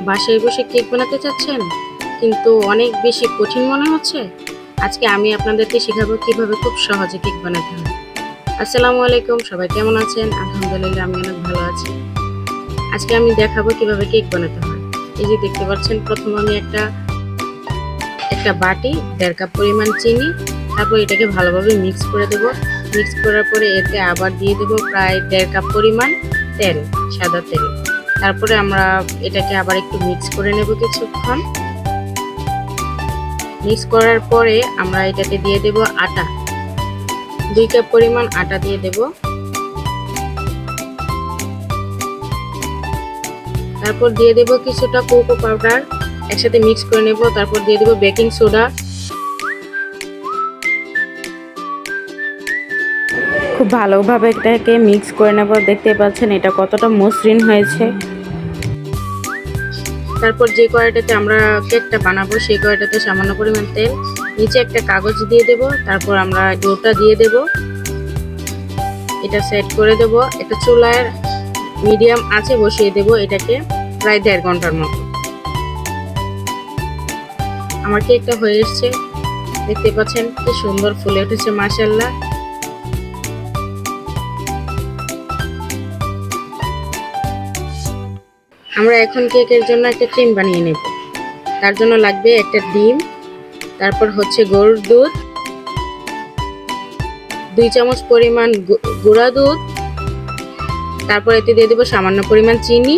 বাসায় বসে কেক বানাতে চাচ্ছেন কিন্তু অনেক বেশি কঠিন মনে হচ্ছে? আজকে আমি আপনাদেরকে শেখাবো কিভাবে খুব সহজে কেক বানাতে হয়। আসসালামু আলাইকুম, সবাই কেমন আছেন? আলহামদুলিল্লাহ আমি অনেক ভালো আছি। আজকে আমি দেখাবো কিভাবে কেক বানাতে হয়। এই যে দেখতে পাচ্ছেন, প্রথমে আমি একটা বাটি 1.5 কাপ পরিমাণ চিনি, তারপর এটাকে ভালোভাবে মিক্স করে দেব। মিক্স করার পরে এতে আবার দিয়ে দেব প্রায় 1.5 কাপ পরিমাণ তেল, সাদা তেল। তারপরে আমরা এটাকে আবার একটু মিক্স করে নেব কিছুক্ষণ। মিক্স করার পরে আমরা এটাতে দিয়ে দেব আটা, 2 কাপ পরিমাণ আটা দিয়ে দেব। তারপর দিয়ে দেব কিছুটা কোকো পাউডার, একসাথে মিক্স করে নেব। তারপর দিয়ে দেব বেকিং সোডা। খুব ভালোভাবে এটাকে মিক্স করে নেব। দেখতে পাচ্ছেন এটা কতটা মসৃণ হয়েছে। তারপর যে কড়াইটাতে আমরা কেকটা বানাবো সেই কড়াইটাতে সামান্য পরিমাণ তেল, নিচে একটা কাগজ দিয়ে দেব। তারপর আমরা ডোটা দিয়ে দেব, এটা সেট করে দেব। একটা চুলার মিডিয়াম আঁচে বসিয়ে দেব এটাকে প্রায় 1.5 ঘন্টার মতো। আমার কেকটা হয়ে এসছে, দেখতে পাচ্ছেন কি সুন্দর ফুলে উঠেছে, মাশাআল্লাহ। আমরা এখন কেকের জন্য একটা ক্রিম বানিয়ে নেব। তার জন্য লাগবে একটা ডিম, তারপর হচ্ছে গরুর দুধ, 2 চামচ পরিমাণ গুঁড়া দুধ, তারপর এতে দিয়ে দেব সামান্য পরিমাণ চিনি।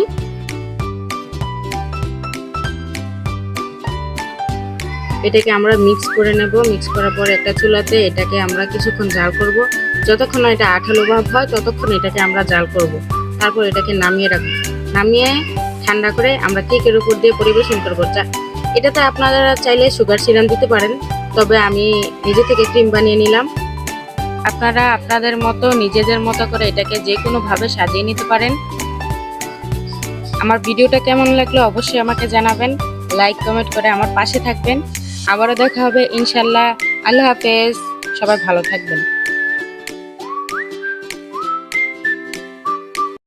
এটাকে আমরা মিক্স করে নেব। মিক্স করার পর একটা চুলাতে এটাকে আমরা কিছুক্ষণ জাল করব। যতক্ষণ না এটা আঠালো ভাব হয় ততক্ষণ এটাকে আমরা জাল করব। তারপর এটাকে নামিয়ে রাখব। নামিয়ে ঠান্ডা করে আমরা কেকের উপর দিয়ে পরিবেশন করব। এটাতে আপনারা চাইলে সুগার সিরাপ দিতে পারেন, তবে আমি নিজে থেকে ক্রিম বানিয়ে নিলাম। আপনারা আপনাদের মতো নিজেদের মতো করে এটাকে যে কোনোভাবে সাজিয়ে নিতে পারেন। আমার ভিডিওটা কেমন লাগলো অবশ্যই আমাকে জানাবেন, লাইক কমেন্ট করে আমার পাশে থাকবেন। আবারও দেখা হবে ইনশাল্লাহ। আল্লাহ হাফেজ, সবাই ভালো থাকবেন।